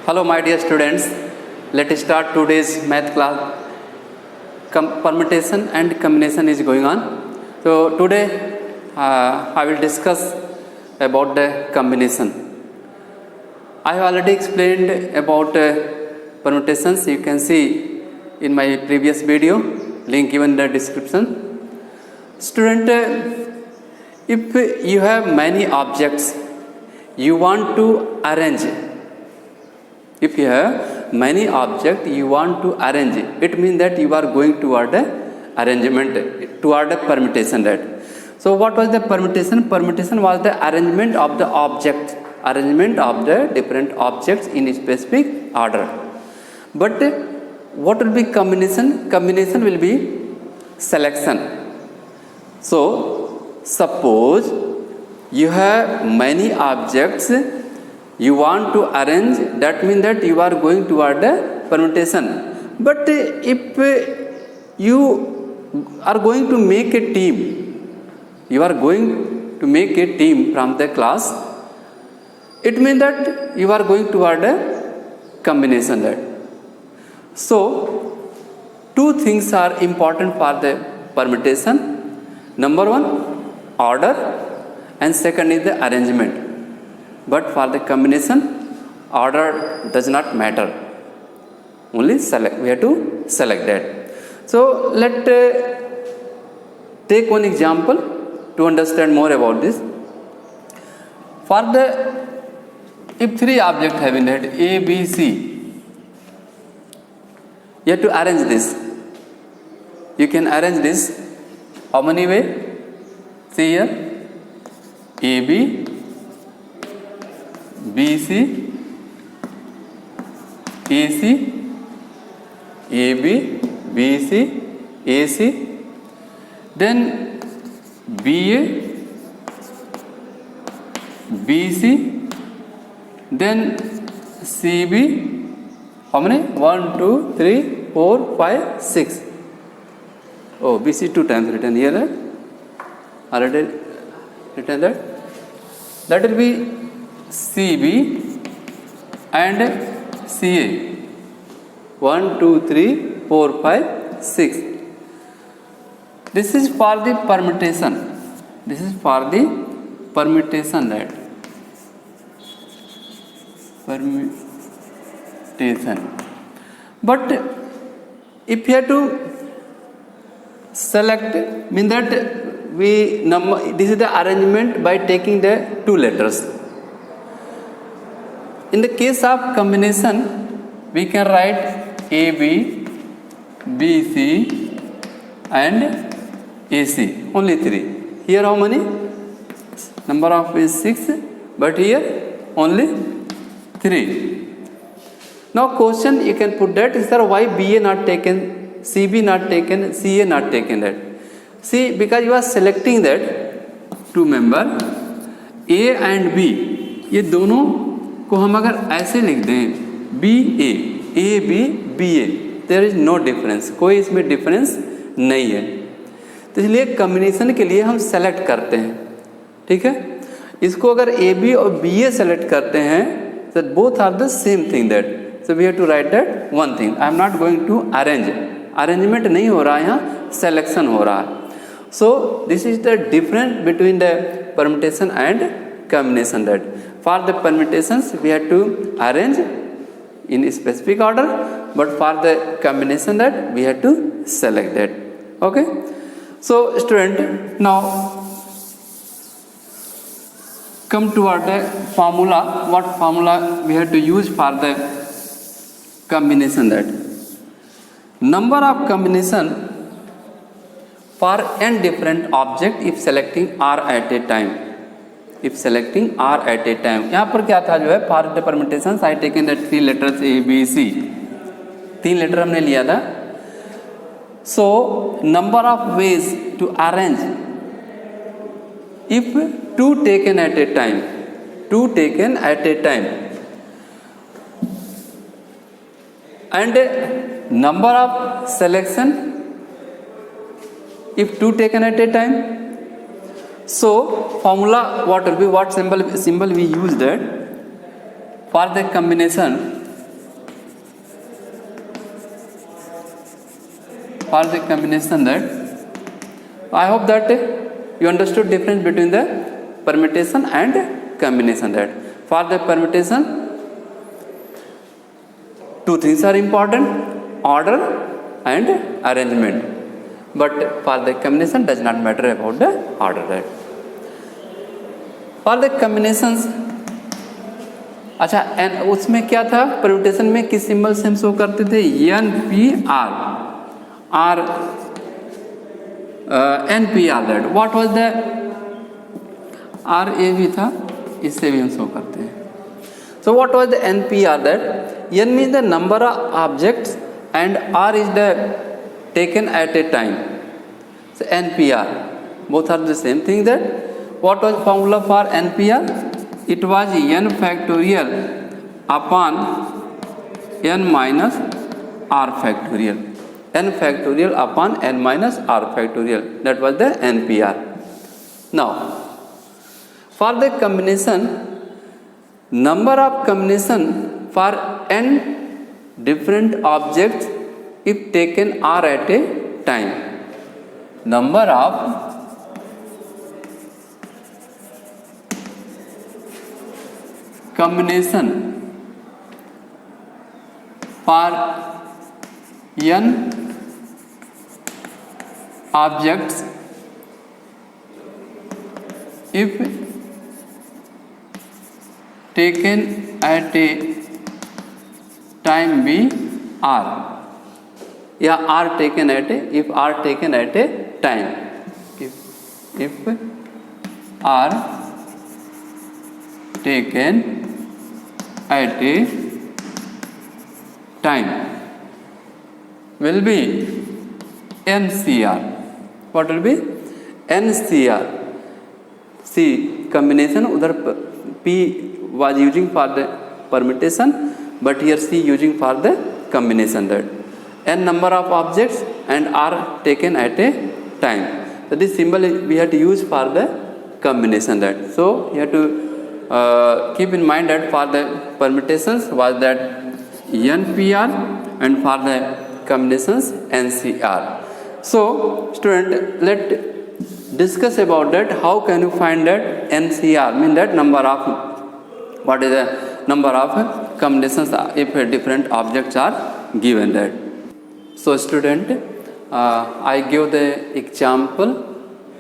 Hello, my dear students. Let us start today's math class. Permutation and combination is going on. So today I will discuss about the combination. I have already explained about permutations. You can see in my previous video, link given in the description. Student, if you have many objects, you want to arrange. If you have many objects, you want to arrange. It means that you are going toward a arrangement, toward a permutation. That. So what was the permutation? Permutation was the arrangement of the object, arrangement of the different objects in a specific order. But what will be combination? Combination will be selection. So suppose you have many objects, you want to arrange, that means that you are going toward a permutation. But if you are going to make a team, you are going to make a team from the class, it means that you are going toward a combination. That. So, two things are important for the permutation. Number one, order, and second is the arrangement. But for the combination, order does not matter. Only select. We have to select that. So let take one example to understand more about this. For the if three objects have been had A, B, C, you have to arrange this. You can arrange this how many way? See here, A, B, BC, AC, AB, BC, AC, then BA, BC, then CB. How many? 1, 2, 3, 4, 5, 6. Oh, BC 2 times written here. Right? Already written that. That will be CB and CA. 1, 2, 3, 4, 5, 6. This is for the permutation. This is for the permutation. That permutation. But if you have to select, mean that this is the arrangement by taking the two letters. In the case of combination, we can write AB, BC and AC. Only three. Here how many? Number of is 6, but here only 3. Now question you can put that, sir, why BA not taken, CB not taken, CA not taken that? See, because you are selecting that two member A and B, ये दोनों को हम अगर ऐसे लिख दें B A B B A, there is no difference, कोई इसमें डिफरेंस नहीं है. तो इसलिए कम्बिनेशन के लिए हम सेलेक्ट करते हैं. ठीक है, इसको अगर ए बी और बी ए सेलेक्ट करते हैं तो both are the same thing. That so we have to write that one thing. I am not going to arrange. Arrangement नहीं हो रहा है, यहाँ सेलेक्शन हो रहा है. So this is the difference between the permutation and combination. That for the permutations we have to arrange in a specific order, but for the combination that we have to select that. Okay. So student, now come toward the formula. What formula we have to use for the combination? That number of combination for n different object if selecting R at a time. If selecting R at a time. यहाँ पर क्या था जो है for the permutations I taken the 3 letters A, B, C. 3 letter हमने लिया था. So number of ways to arrange if 2 taken at a time. 2 taken at a time. And number of selection if 2 taken at a time. So formula what will be, what symbol we use that for the combination for the combination that I hope that you understood difference between the permutation and combination. That for the permutation, two things are important: order and arrangement. But for the combination does not matter about the order. That for the combinations, अच्छा N उसमें क्या था, permutation में किस symbol से हम show करते थे, N P R R N P R that what was the R A भी था, इससे भी हम शो करते हैं. So what was the N P R that N means the number of objects and R is the taken at a time. So N P R both are the same thing. That what was formula for N P R, it was n factorial upon n minus r factorial. N factorial upon n minus r factorial. That was the NPR. Now, for the combination, number of combination for n different objects if taken r at a time. Number of combination for n objects if taken at a time b r, या r taken at a, if r taken at a time, if r taken at a time will be NCR. What will be NCR? See, combination udhar P was using for the permutation, but here C using for the combination. That n number of objects and R taken at a time. So this symbol we have to use for the combination. That so you have to keep in mind that for the permutations was that NPR and for the combinations NCR. So student, let's discuss about that. How can you find that NCR, mean that number of, what is the number of combinations if different objects are given. That so student, I give the example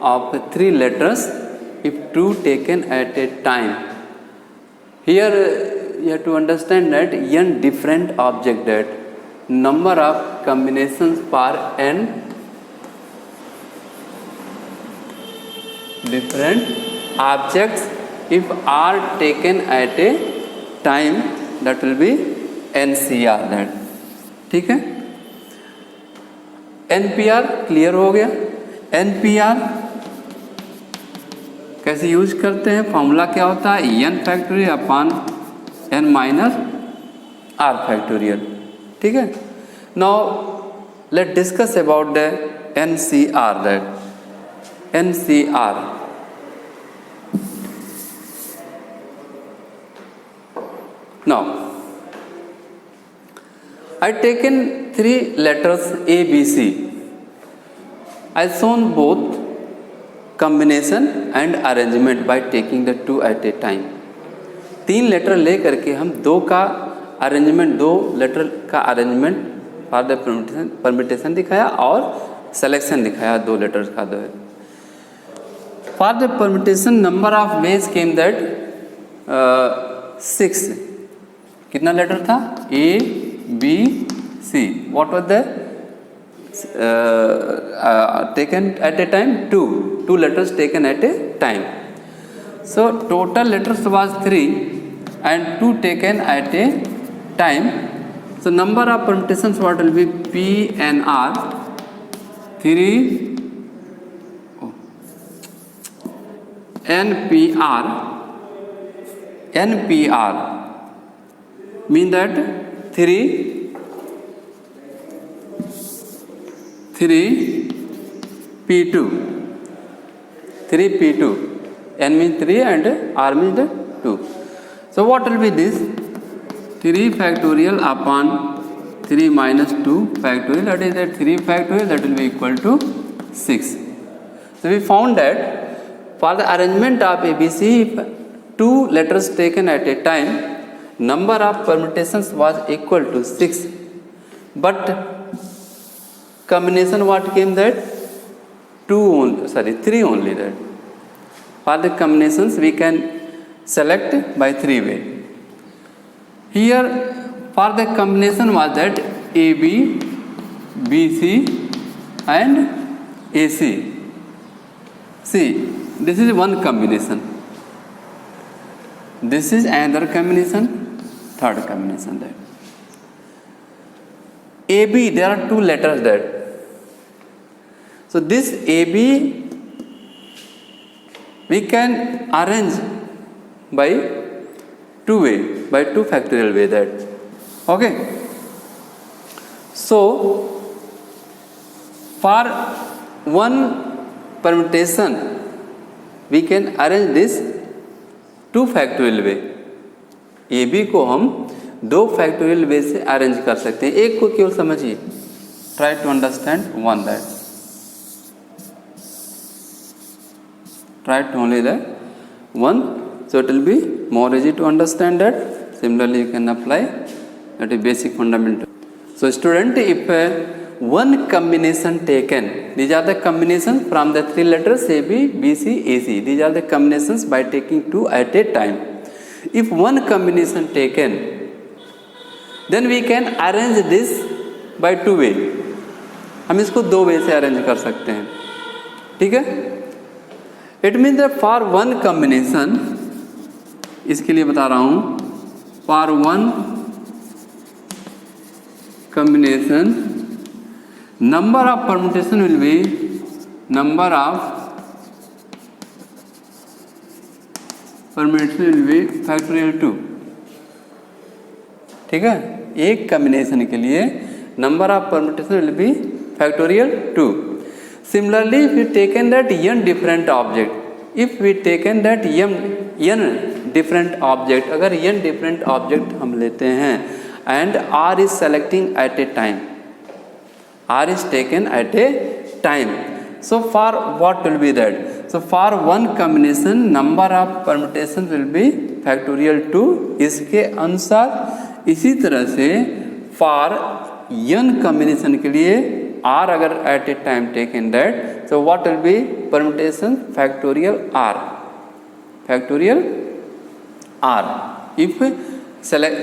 of 3 letters if 2 taken at a time. Here you have to understand that n different object, that number of combinations for n different objects if are taken at a time, that will be NCR. that ठीक है. NPR clear हो गया. NPR कैसे use करते हैं, formula क्या होता है, n factorial upon n minus r factorial. ठीक है. Now let discuss about the NCR. That NCR now I taken 3 letters A, B, C. I shown both combination and arrangement by taking the 2 at a time. 3 letter ले करके हम 2 का arrangement, 2 letter का arrangement for the permutation दिखाया और selection दिखाया 2 letters का. For the permutation number of ways came that 6. कितना लेटर था, A, B, C. What was the taken at a time? 2 letters taken at a time. So total letters was 3 and 2 taken at a time. So number of permutations what will be P and R. 3 NPR. NPR mean that 3 P2. 3 P2. N means 3 and R means 2. So what will be this? 3 factorial upon 3 minus 2 factorial, that is that 3 factorial, that will be equal to 6. So we found that for the arrangement of ABC, if 2 letters taken at a time, number of permutations was equal to 6, but combination what came, that 3 only. That for the combinations we can select by 3 way. Here for the combination was that AB, BC and AC. See, this is one combination. This is another combination, third combination. That AB, there are 2 letters there. So this AB we can arrange by 2 way, by 2 factorial way. That okay. So for one permutation we can arrange this 2 factorial way. AB को हम 2 factorial way से arrange कर सकते हैं. एक को केवल समझिए, try to understand one that. Try to only that one, so it will be more easy to understand that. Similarly you can apply that is basic fundamental. So student, if one combination taken, these are the combinations from the 3 letters AB, BC, AC. These are the combinations by taking 2 at a time. If one combination taken, then we can arrange this by 2 way. हम इसको 2 वे से arrange कर सकते हैं. ठीक है. It means that for one combination, इसके लिए बता रहा हूँ, for one combination, number of permutation will be number of permutation will be factorial 2. ठीक है. एक कॉम्बिनेशन के लिए number of permutation will B factorial 2. Similarly, if we taken that n different object, if we taken that n different object, अगर n different object हम लेते हैं and r is selecting at a time, r is taken at a time, so for what will be that? So for one combination number of permutation will be factorial 2. इसके अनुसार इसी तरह से for n combination के लिए r अगर at a time taken that, so what will be permutation factorial r, factorial r. If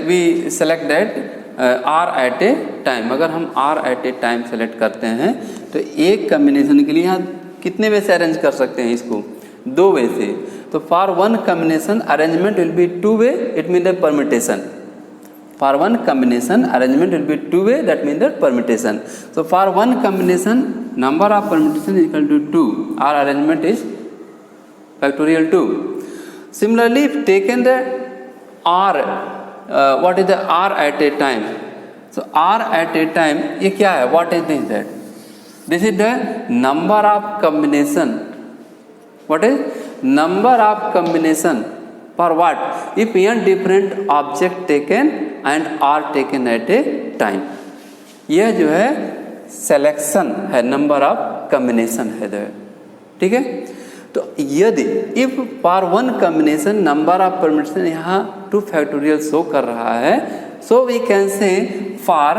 we select that r at a time, अगर हम r at a time select करते हैं तो एक combination के लिए यहाँ कितने वे से अरेंज कर सकते हैं इसको? 2 वे से. तो for one combination arrangement will be 2 way, it means the permutation. For one combination arrangement will be 2 way, that means the permutation. So for one combination number of permutation is equal to 2. Our arrangement is factorial 2. Similarly, if taken the r, what is the r at a time? So r at a time, ये क्या है? What is this? That this is the number of combination. What is number of combination for what? If n different object taken and r taken at a time. यह जो है selection है, number of combination है. ठीक है. तो यदि if for one combination number of permutation यहाँ 2 factorial शो कर रहा है, so we can say for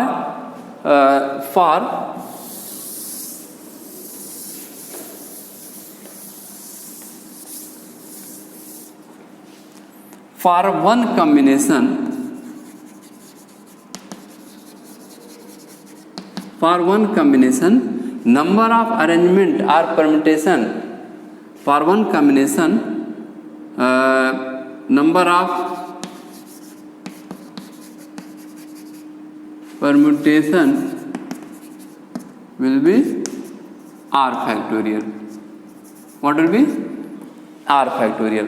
one combination, for one combination number of arrangement or permutation, for one combination number of permutation will be r factorial. What will be? R factorial.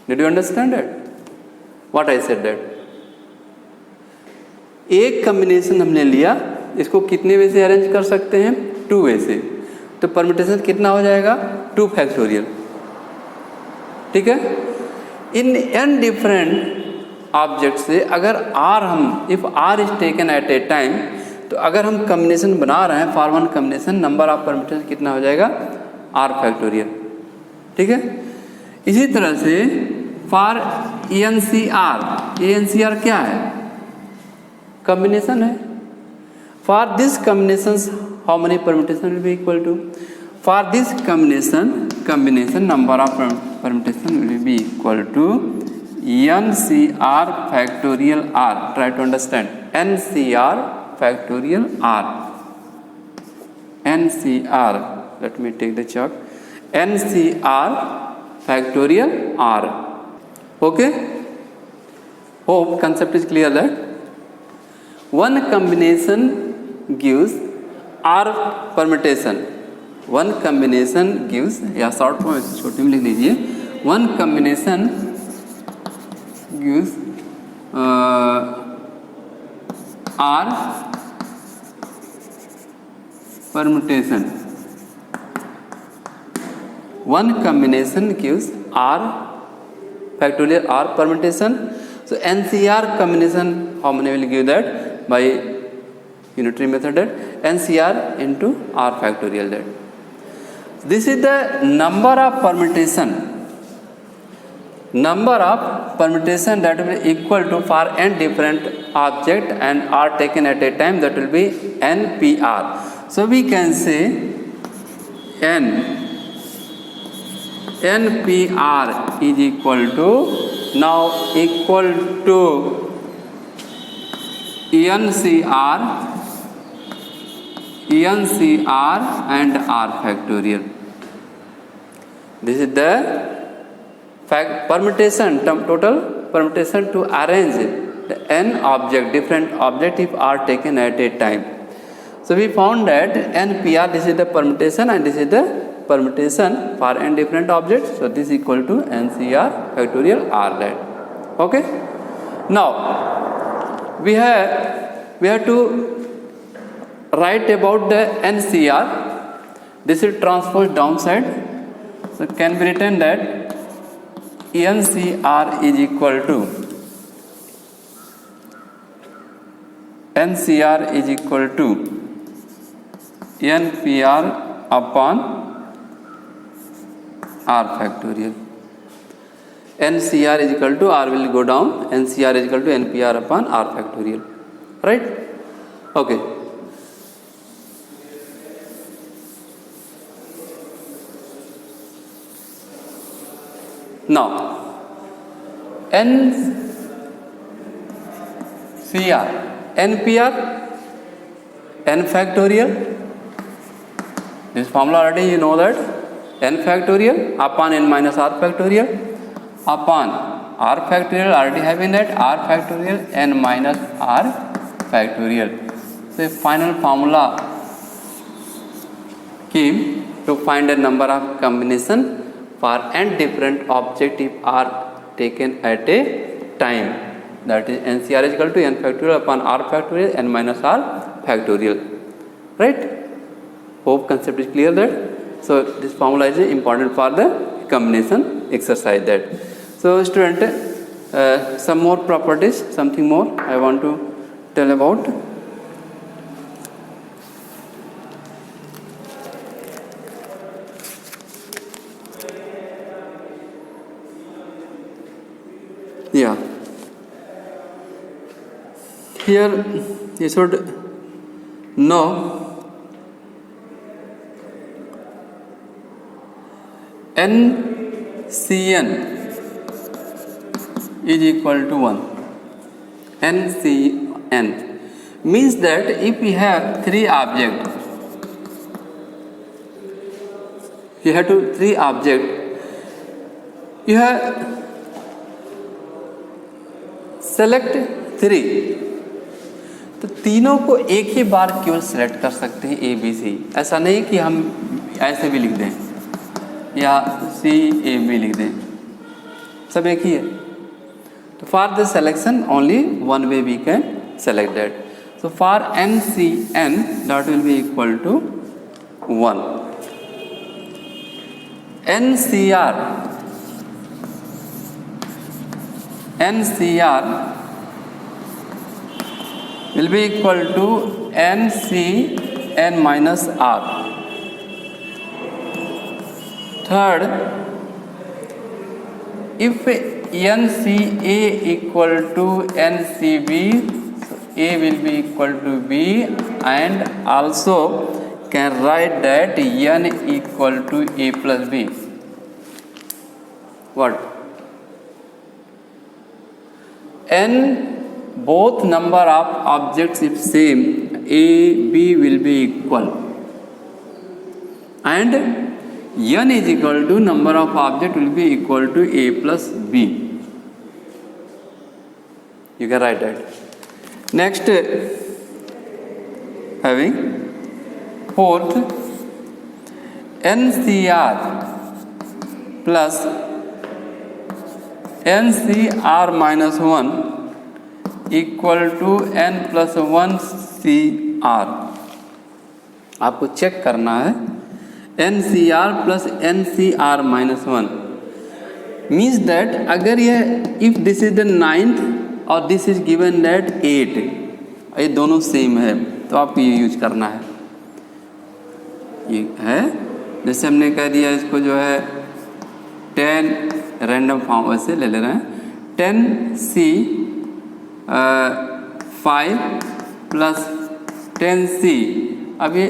Did you understand that? What I said that? एक combination हमने लिया, इसको कितने वे से arrange कर सकते हैं? 2 वे से. तो परम्यूटेशन कितना हो जाएगा? 2 फैक्टोरियल. ठीक है. इन n डिफरेंट ऑब्जेक्ट से अगर आर हम if R is taken at a time, तो अगर हम कम्बिनेशन बना रहे हैं for one combination, number of permutation कितना हो जाएगा, आर फैक्टोरियल। ठीक है, इसी तरह से फॉर एन सी आर क्या है, कम्बिनेशन है। For this combination how many permutation will be equal to, for this combination number of permutation will be equal to NCR factorial R. Try to understand NCR factorial R. NCR, let me take the chalk. NCR factorial R. Okay, hope concept is clear that one combination gives R permutation. One combination gives, या short form छोटे में लिख लीजिए, one combination gives R permutation, one combination gives R factorial R permutation. So NCR combination, how many will give that, by unitary method, that NCR into R factorial that. This is the number of permutation that will be equal to for n different object and are taken at a time, that will be NPR. So we can say NPR is equal to NCR and R factorial. This is the permutation, total permutation to arrange the n object, different object if are taken at a time. So we found that NPR, this is the permutation and this is the permutation for n different objects. So this is equal to NCR factorial R that. Okay. Now we have to write about the NCR. This is transpose downside. So can be written that NCR is equal to NPR upon R factorial. NCR is equal to, R will go down, NCR is equal to NPR upon R factorial. Right? Okay. Now, NCR, NPR, n factorial. This formula already you know that, n factorial upon n minus r factorial upon r factorial, already having that, r factorial n minus r factorial. So a final formula came to find a number of combination for n different object if are taken at a time, that is NCR is equal to n factorial upon r factorial n minus r factorial. Right? Hope concept is clear that. So this formula is important for the combination exercise that. So student, some more properties, something more I want to tell about. Yeah, here you should know NCN is equal to 1. NCN means that if we have three objects, you have three objects, you have select 3, तो तीनों को एक ही बार केवल select कर सकते हैं A B C. ऐसा नहीं कि हम ऐसे भी लिख दें या सी ए बी लिख दें, सब एक ही है. तो for the selection only one way we can select that. So for N C N that will be equal to 1. N C R NCR will be equal to NCN minus R. Third, if NCA equal to NCB, so A will be equal to B, and also can write that N equal to A plus B. What? N, both number of objects if same, A, B will be equal, and N is equal to number of object will be equal to A plus B. You can write that. Next, having fourth, NCR plus NCR minus 1 equal to N plus 1 CR. आपको check करना है NCR plus NCR minus 1 means that अगर ये if this is the 9th और this is given that 8, ये दोनों same है तो आपको ये यूज करना है. ये है जैसे हमने कह दिया इसको जो है 10 रैंडम फॉर्म वैसे ले ले रहे हैं 10C 5 प्लस 10C, अब ये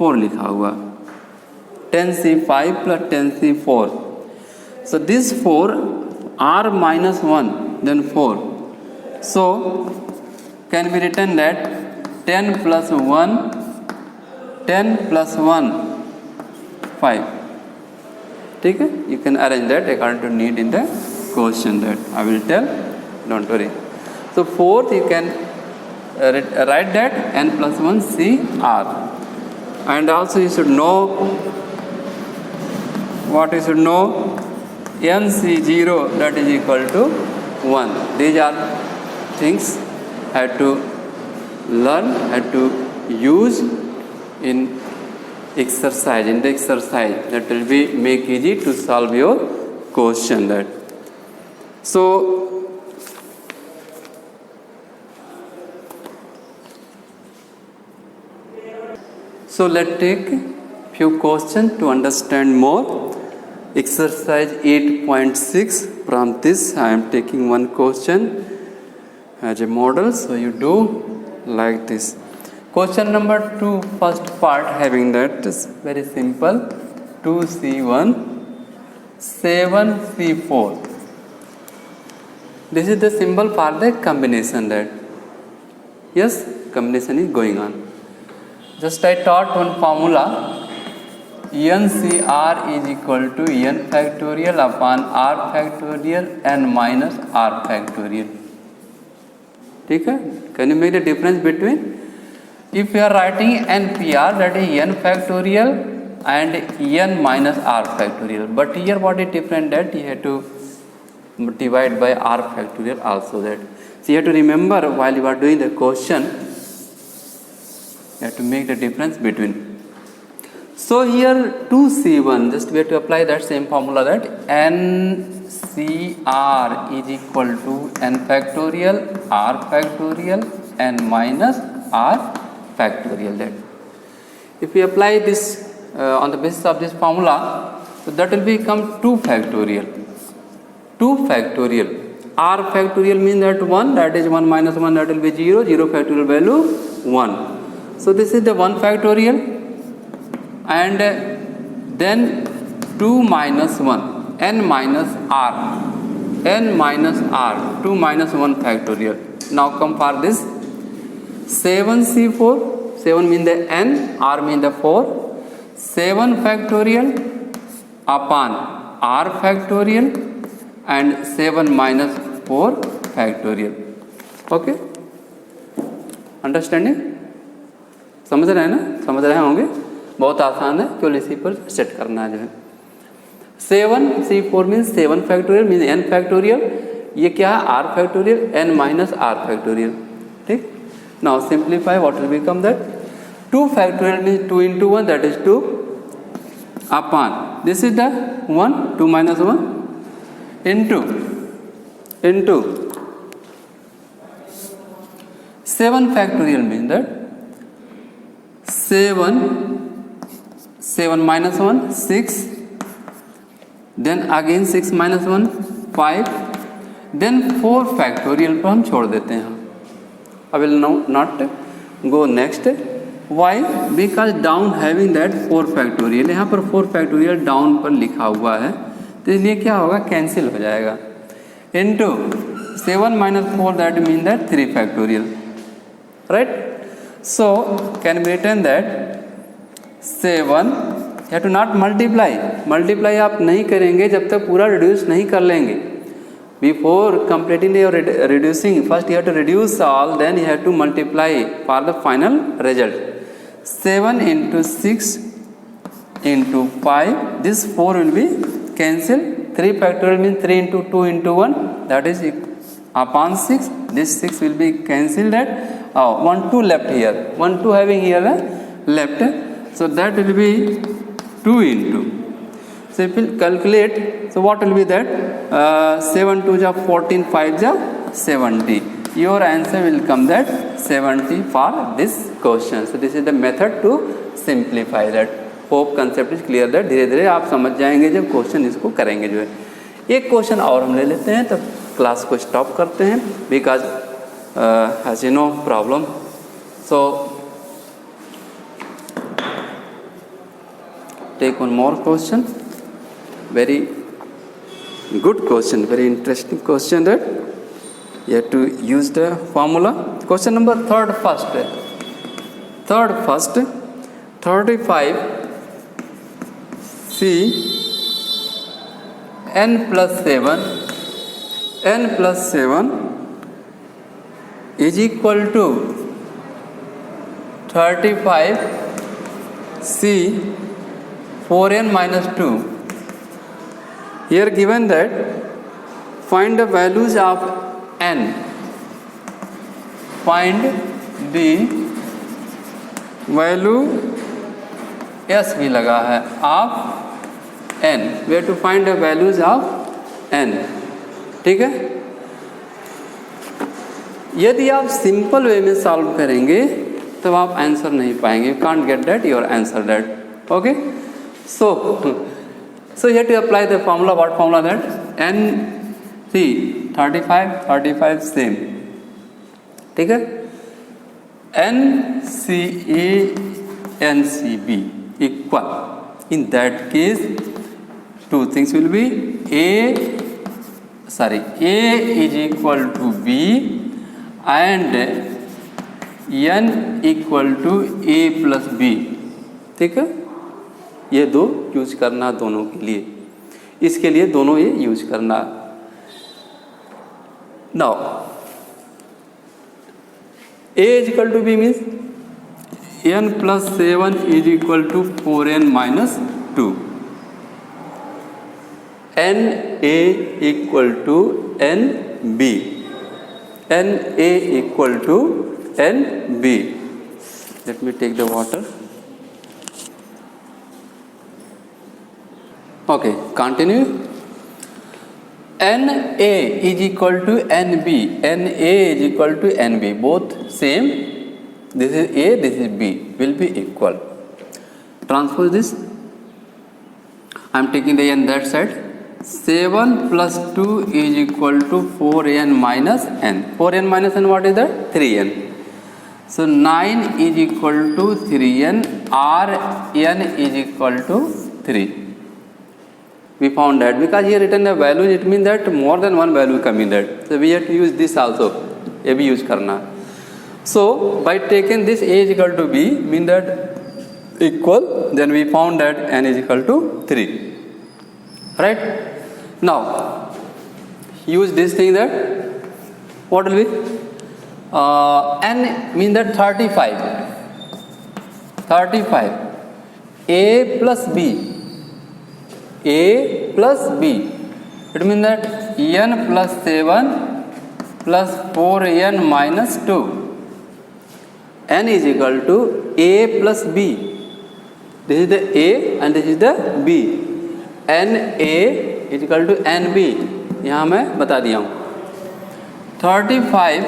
4 लिखा हुआ 10C5 plus 10C4. So this 4 R minus 1 then 4. So can be written that 10 plus 1 5. ठीक है, you can arrange that according to need in the question that I will tell, don't worry. So fourth you can write that N plus 1 CR, and also you should know what you should know, NC0 that is equal to 1. These are things I had to learn, had to use in exercise, in the exercise that will be make easy to solve your question. That so let's take few questions to understand more. Exercise 8.6, from this I am taking one question as a model, so you do like this. Question number 2, first part having that is very simple, 2C1 7C4. This is the symbol for the combination, that yes, combination is going on. Just I taught one formula, NCR is equal to N factorial upon R factorial N minus R factorial. ठीक है, can you make the difference between, if you are writing NPR, that is N factorial and N minus R factorial, but here what is different, that you have to divide by R factorial also. That so you have to remember while you are doing the question, you have to make the difference between. So here 2C1, just we have to apply that same formula, that NCR is equal to N factorial R factorial N minus R factorial. That if we apply this on the basis of this formula, so that will become 2 factorial. 2 factorial. R factorial means that 1, that is 1 minus 1, that will be 0, 0 factorial value 1. So this is the 1 factorial, and then 2 minus 1, N minus R, N minus R, 2 minus 1 factorial. Now come for this 7C4, 7 means the N, R means the 4, 7 factorial upon R factorial and 7 minus 4 factorial. Okay, understanding? समझ रहे हैं ना, समझ रहे होंगे, बहुत आसान है, केवल इसी पर सेट करना है जो है. 7C4 means 7 factorial means N factorial, ये क्या है, R factorial N minus R factorial. ठीक, now simplify, what will become that, 2 factorial means 2 into 1, that is 2 upon this is the 1, 2 minus 1 into 7 factorial means that 7 minus 1 6, then again 6 minus 1 5, then 4 factorial पर हम छोड़ देते हैं. I will not go next. Why? Because down having that 4 factorial, यहाँ पर 4 factorial down पर लिखा हुआ है, तो इसलिए क्या होगा, कैंसिल हो जाएगा. Into 7 minus 4, that means that 3 factorial, right? So can be written that 7, you have to not multiply. Multiply आप नहीं करेंगे जब तक पूरा reduce नहीं कर लेंगे. Before completing your reducing, first you have to reduce all, then you have to multiply for the final result. 7 into 6 into 5, this 4 will be cancelled. 3 factorial means 3 into 2 into 1, that is upon 6. This 6 will be cancelled at 1 2 left here. 1 2 having here left. So that will be 2 into. So if you calculate, so what will be that? 7 2 ja 14, 5 ja 70. Your answer will come that 70 for this question. So this is the method to simplify that. Hope concept is clear that धीरे धीरे आप समझ जाएंगे जब question इसको करेंगे जो है. एक क्वेश्चन और हम ले लेते हैं, तब क्लास को स्टॉप करते हैं, because has you no problem. So take one more question. Very good question, very interesting question that you have to use the formula. Question number third first, 35 C n plus 7 is equal to 35 C 4n minus 2. Here given that find the values of n. Find the value, s भी लगा है, of n. We have to find the values of n. ठीक है. यदि आप simple way में solve करेंगे तब आप आंसर नहीं पाएंगे. You can't get that your answer that. Okay. So you have to apply the formula. What formula that? N, see 35 same. ठीक है. NCA NCB equal. In that case, two things will be A is equal to B and N equal to A plus B. ठीक है. ये दो use करना दोनों के लिए, इसके लिए दोनों ये यूज करना. Now A is equal to B means n plus 7 is equal to 4n minus 2. NA equal to NB. NA equal to NB. Let me take the water. Okay, continue. NA is equal to NB. NA is equal to NB. Both same. This is A, this is B. Will be equal. Transpose this. I am taking the n that side. 7 plus 2 is equal to 4n minus n. 4n minus n, what is that? 3n. So 9 is equal to 3n or n is equal to 3. We found that because here written the values, it means that more than one value coming that. So we have to use this also. ये भी use करना. So by taking this A is equal to B, mean that equal, then we found that n is equal to 3. Right? Now use this thing that what will be n mean that 35. A plus B. A plus B. It means that n plus 7 plus 4n minus 2. N is equal to A plus B. This is the A and this is the B. N A is equal to N B. यहाँ मैं बता दिया हूँ. 35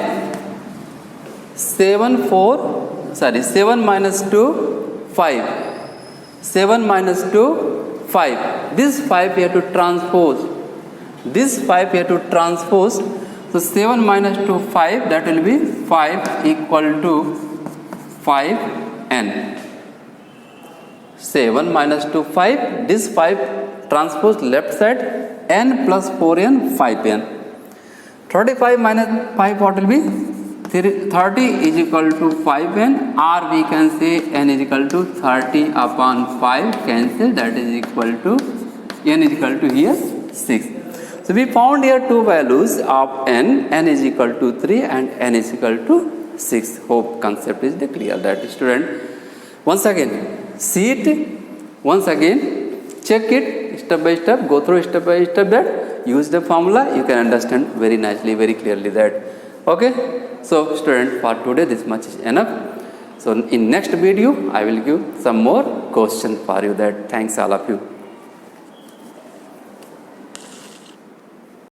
7 minus 2, 5. 7 minus 2, 5. This 5 we have to transpose. This 5 we have to transpose. So 7 minus 2, 5. That will be 5 equal to 5n. 7 minus 2, 5. This 5 transpose left side. N plus 4n, 5n. 35 minus 5, what will be? 30 is equal to 5n, or we can say n is equal to 30 upon 5, cancel, that is equal to, n is equal to here 6. So we found here two values of n is equal to 3 and n is equal to 6. Hope concept is clear. That student, once again, see it, once again, check it, step by step, go through step by step that, use the formula, you can understand very nicely, very clearly that. Okay, so student, for today this much is enough. So in next video I will give some more question for you that. Thanks all of you.